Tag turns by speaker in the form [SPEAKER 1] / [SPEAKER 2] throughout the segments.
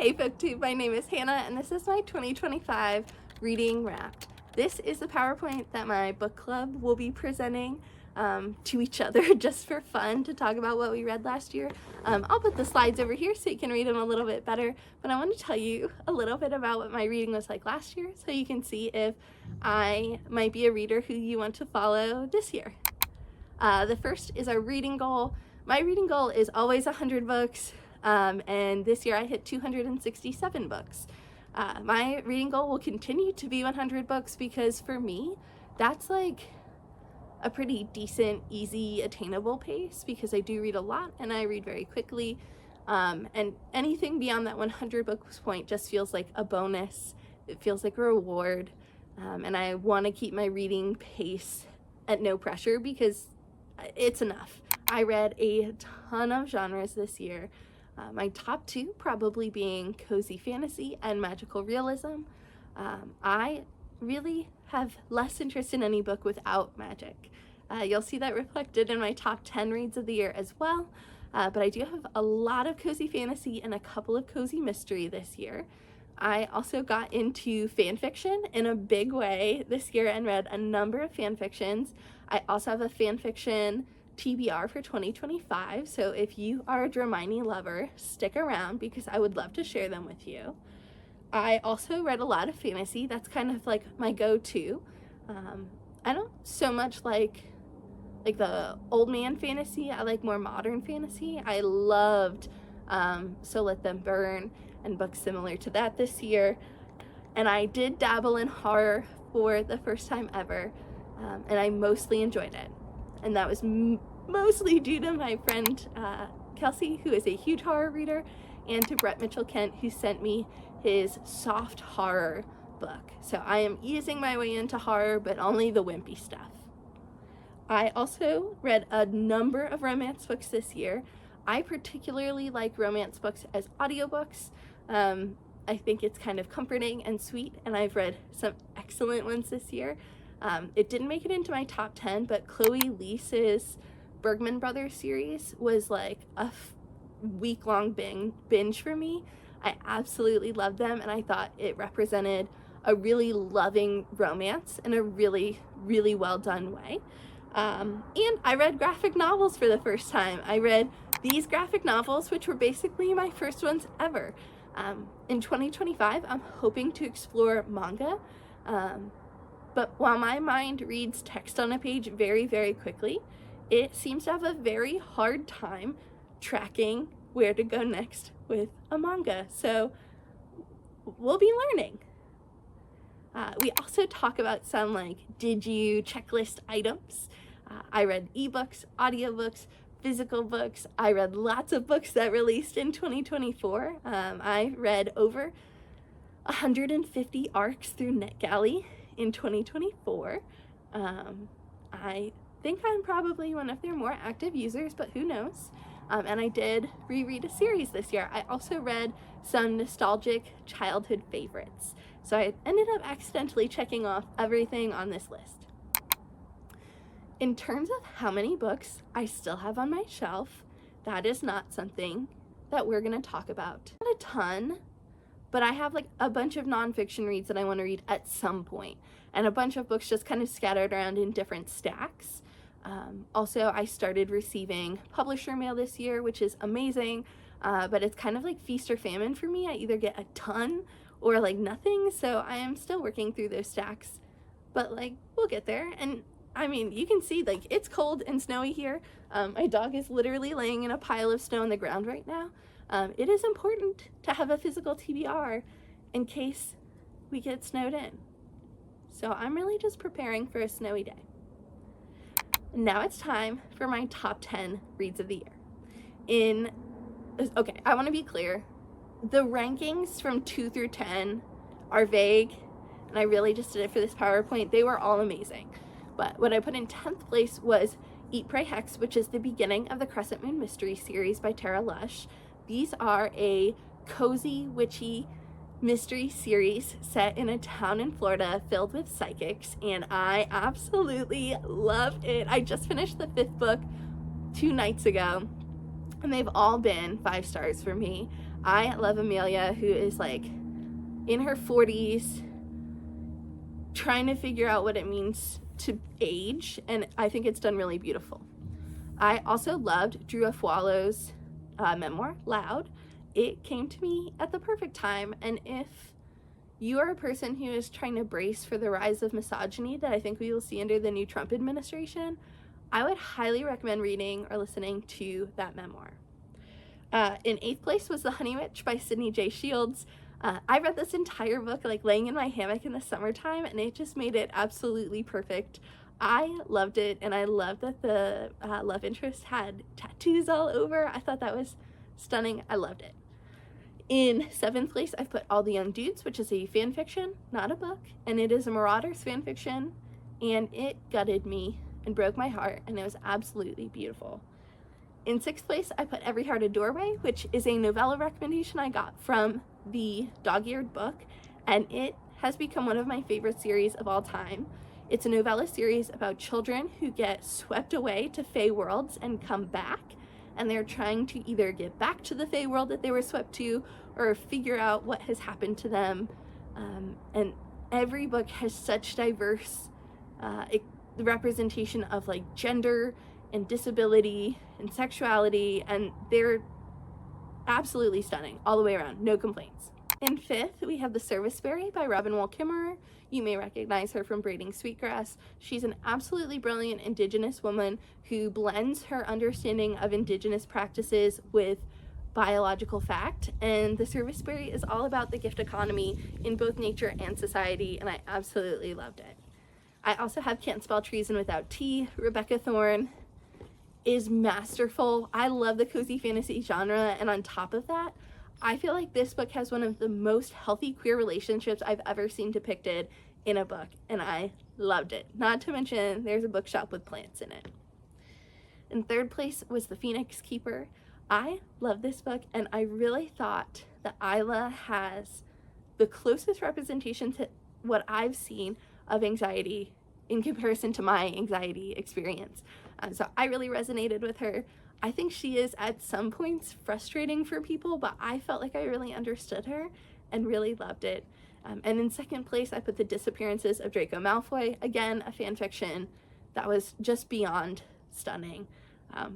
[SPEAKER 1] Hey BookTube, my name is Hannah and this is my 2025 Reading Wrapped. This is the PowerPoint that my book club will be presenting to each other just for fun to talk about what we read last year. I'll put the slides over here so you can read them a little bit better, but I want to tell you a little bit about what my reading was like last year so you can see if I might be a reader who you want to follow this year. The first is our reading goal. My reading goal is always 100 books. And this year I hit 267 books. My reading goal will continue to be 100 books because for me, that's like a pretty decent, easy, attainable pace because I do read a lot and I read very quickly. And anything beyond that 100 books point just feels like a bonus. It feels like a reward. And I want to keep my reading pace at no pressure because it's enough. I read a ton of genres this year. My top two probably being cozy fantasy and magical realism. I really have less interest in any book without magic. You'll see that reflected in my top 10 reads of the year as well, but I do have a lot of cozy fantasy and a couple of cozy mystery this year. I also got into fan fiction in a big way this year and read a number of fan fictions. I also have a fan fiction TBR for 2025, so if you are a Dramini lover, stick around because I would love to share them with you. I also read a lot of fantasy. That's kind of like my go-to. I don't so much like the old man fantasy. I like more modern fantasy. I loved So Let Them Burn and books similar to that this year. And I did dabble in horror for the first time ever, and I mostly enjoyed it. And that was mostly due to my friend Kelsey, who is a huge horror reader, and to Brett Mitchell Kent, who sent me his soft horror book. So I am easing my way into horror, but only the wimpy stuff. I also read a number of romance books this year. I particularly like romance books as audiobooks. I think it's kind of comforting and sweet, and I've read some excellent ones this year. It didn't make it into my top 10, but Chloe Lise's Bergman Brothers series was like a week-long binge for me. I absolutely loved them, and I thought it represented a really loving romance in a really, really well-done way. And I read graphic novels for the first time. I read these graphic novels, which were basically my first ones ever. In 2025, I'm hoping to explore manga. But while my mind reads text on a page very, very quickly, it seems to have a very hard time tracking where to go next with a manga. So we'll be learning. We also talk about some did you checklist items. I read ebooks, audiobooks, physical books. I read lots of books that released in 2024. I read over 150 arcs through NetGalley in 2024. I think I'm probably one of their more active users, but who knows? And I did reread a series this year. I also read some nostalgic childhood favorites. So I ended up accidentally checking off everything on this list. In terms of how many books I still have on my shelf, that is not something that we're gonna talk about. Not a ton, but I have a bunch of nonfiction reads that I want to read at some point, and a bunch of books just kind of scattered around in different stacks. Also, I started receiving publisher mail this year, which is amazing, but it's kind of like feast or famine for me. I either get a ton or nothing, so I am still working through those stacks, but we'll get there. And I mean, you can see it's cold and snowy here. My dog is literally laying in a pile of snow on the ground right now. It is important to have a physical TBR in case we get snowed in. So I'm really just preparing for a snowy day. Now it's time for my top 10 reads of the year. Okay, I want to be clear. The rankings from 2 through 10 are vague, and I really just did it for this PowerPoint. They were all amazing. But what I put in 10th place was Eat, Pray, Hex, which is the beginning of the Crescent Moon Mystery series by Tara Lush. These are a cozy, witchy mystery series set in a town in Florida filled with psychics, and I absolutely love it. I just finished the 5th book 2 nights ago, and they've all been 5 stars for me. I love Amelia, who is like in her 40s, trying to figure out what it means to age, and I think it's done really beautiful. I also loved Drew Afualo's memoir, Loud. It came to me at the perfect time, and if you are a person who is trying to brace for the rise of misogyny that I think we will see under the new Trump administration, I would highly recommend reading or listening to that memoir. In 8th place was The Honey Witch by Sydney J. Shields. I read this entire book like laying in my hammock in the summertime, and it just made it absolutely perfect. I loved it, and I loved that the love interest had tattoos all over. I thought that was stunning. I loved it. In 7th place, I've put All the Young Dudes, which is a fan fiction, not a book, and it is a Marauders fan fiction, and it gutted me and broke my heart, and it was absolutely beautiful. In 6th place, I put Every Heart a Doorway, which is a novella recommendation I got from the Dog-Eared Book, and it has become one of my favorite series of all time. It's a novella series about children who get swept away to Fey worlds and come back, and they're trying to either get back to the Fey world that they were swept to or figure out what has happened to them. And every book has such diverse representation of like gender and disability and sexuality, and they're absolutely stunning all the way around, no complaints. In 5th, we have The Serviceberry by Robin Wall Kimmerer. You may recognize her from Braiding Sweetgrass. She's an absolutely brilliant Indigenous woman who blends her understanding of Indigenous practices with biological fact, and The Serviceberry is all about the gift economy in both nature and society, and I absolutely loved it. I also have Can't Spell Treason Without Tea. Rebecca Thorne is masterful. I love the cozy fantasy genre, and on top of that, I feel like this book has one of the most healthy queer relationships I've ever seen depicted in a book, and I loved it. Not to mention, there's a bookshop with plants in it. In 3rd place was The Phoenix Keeper. I love this book, and I really thought that Isla has the closest representation to what I've seen of anxiety in comparison to my anxiety experience. So I really resonated with her. I think she is at some points frustrating for people, but I felt like I really understood her and really loved it. And in 2nd place, I put The Disappearances of Draco Malfoy. Again, a fan fiction that was just beyond stunning.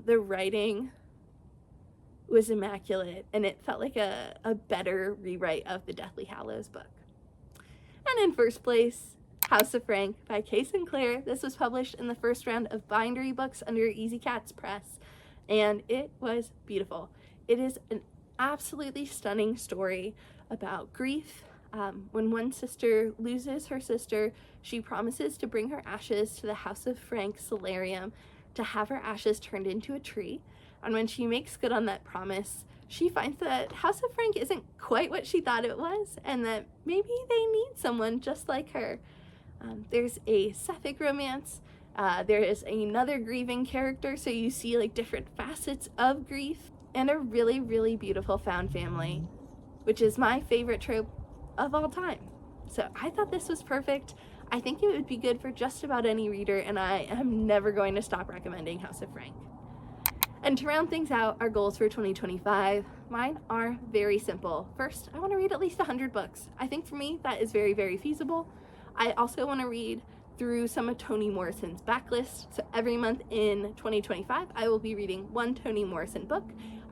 [SPEAKER 1] The writing was immaculate, and it felt like a better rewrite of the Deathly Hallows book. And in 1st place, House of Frank by Kay Sinclair. This was published in the first round of Bindery Books under Easy Cats Press, and it was beautiful. It is an absolutely stunning story about grief. When one sister loses her sister, she promises to bring her ashes to the House of Frank solarium to have her ashes turned into a tree. And when she makes good on that promise, she finds that House of Frank isn't quite what she thought it was, and that maybe they need someone just like her. There's a sapphic romance. There is another grieving character, so you see like different facets of grief, and a really, really beautiful found family, which is my favorite trope of all time. So I thought this was perfect. I think it would be good for just about any reader, and I am never going to stop recommending House of Frank. And to round things out, our goals for 2025, mine are very simple. First, I want to read at least 100 books. I think for me, that is very, very feasible. I also want to read through some of Toni Morrison's backlist. So every month in 2025, I will be reading one Toni Morrison book.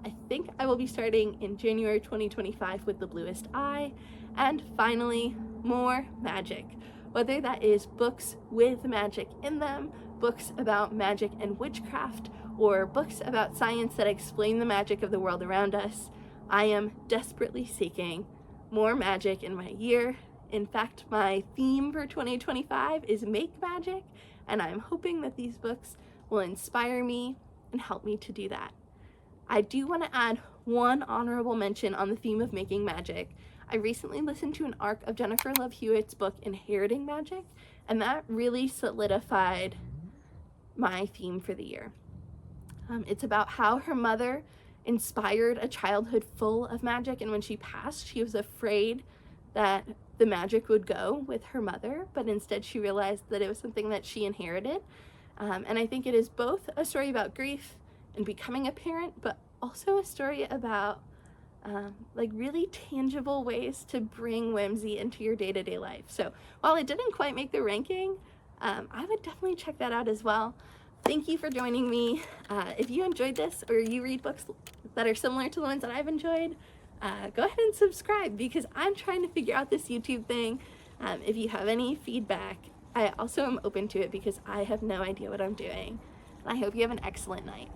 [SPEAKER 1] I think I will be starting in January 2025 with The Bluest Eye. And finally, more magic. Whether that is books with magic in them, books about magic and witchcraft, or books about science that explain the magic of the world around us, I am desperately seeking more magic in my year. In fact, my theme for 2025 is Make Magic, and I'm hoping that these books will inspire me and help me to do that. I do want to add one honorable mention on the theme of making magic. I recently listened to an arc of Jennifer Love Hewitt's book Inheriting Magic, and that really solidified my theme for the year. It's about how her mother inspired a childhood full of magic, and when she passed, she was afraid that the magic would go with her mother, but instead she realized that it was something that she inherited. And I think it is both a story about grief and becoming a parent, but also a story about like really tangible ways to bring whimsy into your day-to-day life. So while it didn't quite make the ranking, I would definitely check that out as well. Thank you for joining me. If you enjoyed this or you read books that are similar to the ones that I've enjoyed, go ahead and subscribe because I'm trying to figure out this YouTube thing. If you have any feedback, I also am open to it because I have no idea what I'm doing. And I hope you have an excellent night.